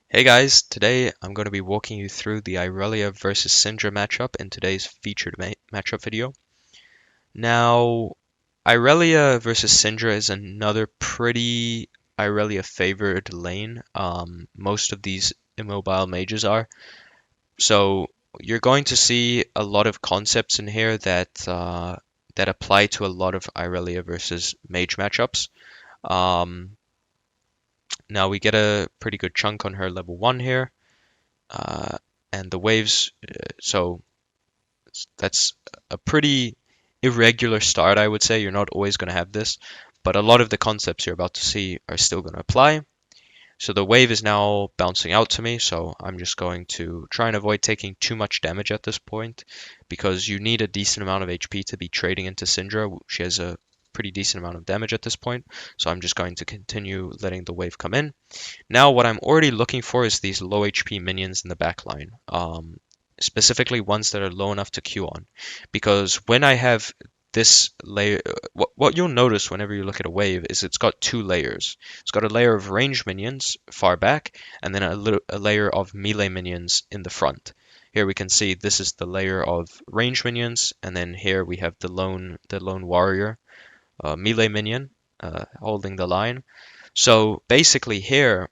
Hey guys, today I'm going to be walking you through the Irelia versus Syndra matchup in today's featured matchup video. Now, Irelia versus Syndra is another pretty Irelia favored lane. Most of these immobile mages are. So you're going to see a lot of concepts in here that apply to a lot of Irelia versus mage matchups. Um, Now we get a pretty good chunk on her level 1 here. Uh, and the waves, so that's a pretty irregular start, I would say. You're not always going to have this, but a lot of the concepts you're about to see are still going to apply. So the wave is now bouncing out to me, so I'm just going to try and avoid taking too much damage at this point because you need a decent amount of HP to be trading into Syndra. She has a pretty decent amount of damage at this point, so I'm just going to continue letting the wave come in. Now, what I'm already looking for is these low HP minions in the back line, specifically ones that are low enough to Q on. Because when I have this layer, what you'll notice whenever you look at a wave is it's got two layers. It's got a layer of ranged minions far back, and then a layer of melee minions in the front. Here we can see this is the layer of ranged minions, and then here we have the lone warrior melee minion holding the line. So basically here,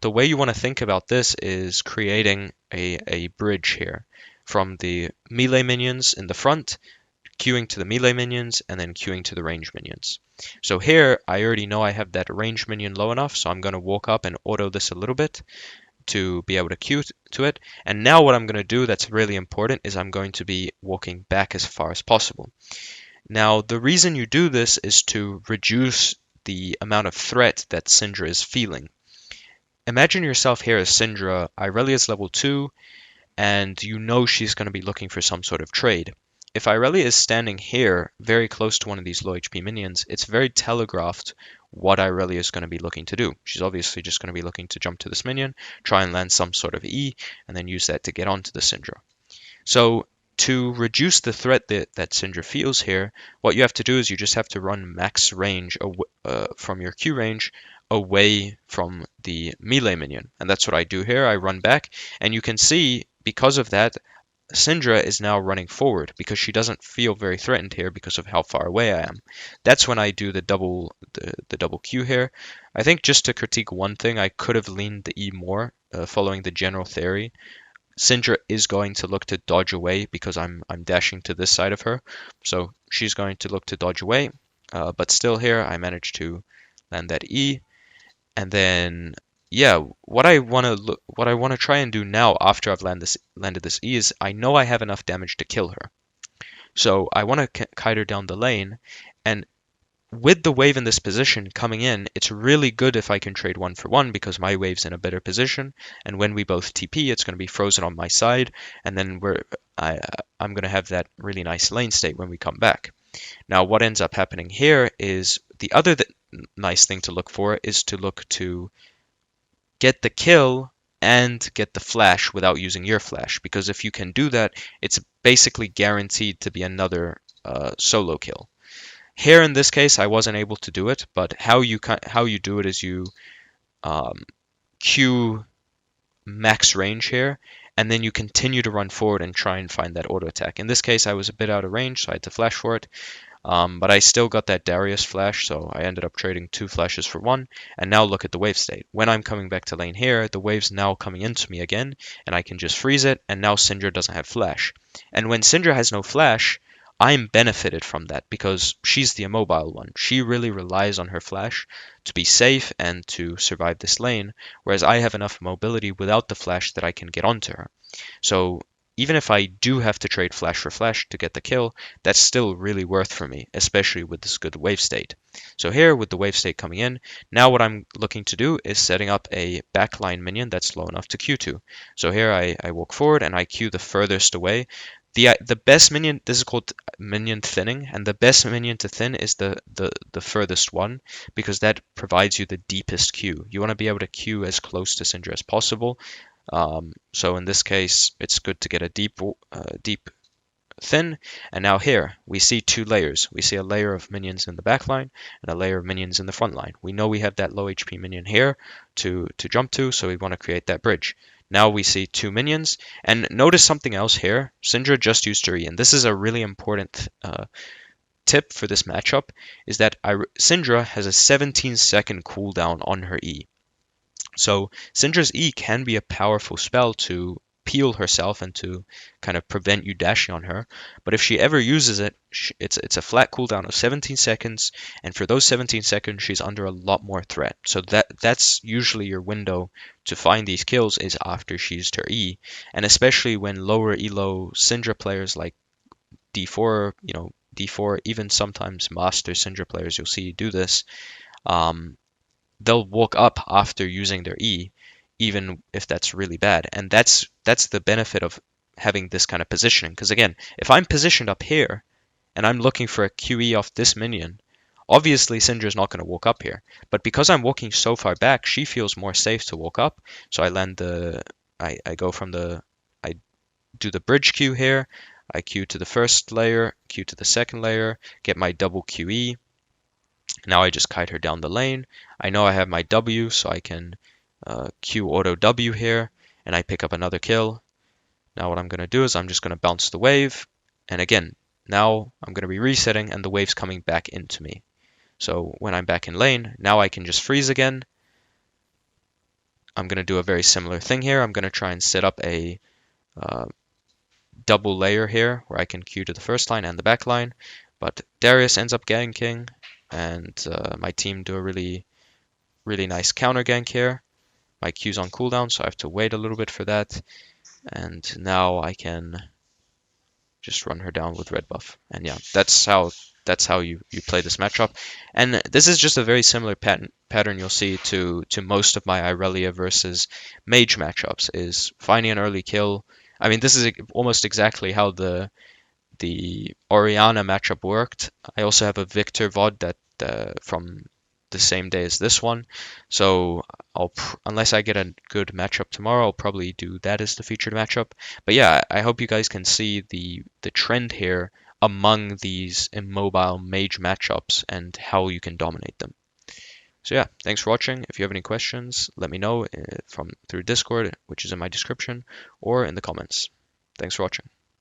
the way you want to think about this is creating a bridge here from the melee minions in the front, queuing to the melee minions, and then queuing to the range minions. So here, I already know I have that range minion low enough, so I'm going to walk up and auto this a little bit to be able to queue to it. And now what I'm going to do that's really important is I'm going to be walking back as far as possible. Now, the reason you do this is to reduce the amount of threat that Syndra is feeling. Imagine yourself here as Syndra. Irelia's level 2, and you know she's going to be looking for some sort of trade. If Irelia is standing here, very close to one of these low HP minions, it's very telegraphed what Irelia is going to be looking to do. She's obviously just going to be looking to jump to this minion, try and land some sort of E, and then use that to get onto the Syndra. So to reduce the threat that Syndra feels here, what you have to do is you just have to run max range from your Q range away from the melee minion. And that's what I do here. I run back, and you can see because of that, Syndra is now running forward because she doesn't feel very threatened here because of how far away I am. That's when I do the double Q here. I think just to critique one thing, I could have leaned the E more, following the general theory. Syndra is going to look to dodge away because I'm dashing to this side of her. So she's going to look to dodge away. But still here, I managed to land that E. And then, yeah, what I want to try and do now after I've landed this E is I know I have enough damage to kill her. So I want to kite her down the lane. And with the wave in this position coming in, it's really good if I can trade 1 for 1 because my wave's in a better position. And when we both TP, it's going to be frozen on my side, and then I'm going to have that really nice lane state when we come back. Now, what ends up happening here is the other nice thing to look for is to look to get the kill and get the flash without using your flash, because if you can do that, it's basically guaranteed to be another solo kill. Here in this case, I wasn't able to do it, but how you do it is you um, Q max range here, and then you continue to run forward and try and find that auto attack. In this case, I was a bit out of range, so I had to flash for it. But I still got that Darius flash, so I ended up trading 2 flashes for 1. And now look at the wave state. When I'm coming back to lane here, the wave's now coming into me again, and I can just freeze it, and now Syndra doesn't have flash. And when Syndra has no flash, I'm benefited from that because she's the immobile one. She really relies on her flash to be safe and to survive this lane, whereas I have enough mobility without the flash that I can get onto her. So even if I do have to trade flash for flash to get the kill, that's still really worth for me, especially with this good wave state. So here, with the wave state coming in, now what I'm looking to do is setting up a backline minion that's low enough to Q to. So here I walk forward and I Q the furthest away. The best minion, this is called minion thinning, and the best minion to thin is the furthest one because that provides you the deepest queue. You want to be able to queue as close to Syndra as possible. So in this case, it's good to get a deep thin. And now here we see two layers. We see a layer of minions in the back line and a layer of minions in the front line. We know we have that low HP minion here to jump to, so we want to create that bridge. Now we see two minions, and notice something else here. Syndra just used her E, and this is a really important tip for this matchup, is that Syndra has a 17-second cooldown on her E. So Syndra's E can be a powerful spell to peel herself and to kind of prevent you dashing on her. But if she ever uses it, it's a flat cooldown of 17 seconds, and for those 17 seconds, she's under a lot more threat. So that's usually your window to find these kills is after she used her E, and especially when lower elo Syndra players like D4, D4, even sometimes Master Syndra players, you'll see do this. They'll walk up after using their E, even if that's really bad. And that's the benefit of having this kind of positioning. Because again, if I'm positioned up here and I'm looking for a QE off this minion, obviously Syndra's not going to walk up here. But because I'm walking so far back, she feels more safe to walk up. So I land I do the bridge Q here. I Q to the first layer, Q to the second layer, get my double QE. Now I just kite her down the lane. I know I have my W, so I can Q auto W here, and I pick up another kill. Now what I'm going to do is I'm just going to bounce the wave, and again, now I'm going to be resetting, and the wave's coming back into me. So when I'm back in lane, now I can just freeze again. I'm going to do a very similar thing here. I'm going to try and set up a double layer here, where I can Q to the first line and the back line, but Darius ends up ganking, and my team do a really nice counter gank here. My Q's on cooldown, so I have to wait a little bit for that. And now I can just run her down with red buff. And yeah, that's how you play this matchup. And this is just a very similar pattern you'll see to most of my Irelia versus mage matchups, is finding an early kill. I mean, this is almost exactly how the Orianna matchup worked. I also have a Victor VOD that from the same day as this one. So unless I get a good matchup tomorrow, I'll probably do that as the featured matchup. But yeah, I hope you guys can see the trend here among these immobile mage matchups and how you can dominate them. So yeah, thanks for watching. If you have any questions, let me know through Discord, which is in my description, or in the comments. Thanks for watching.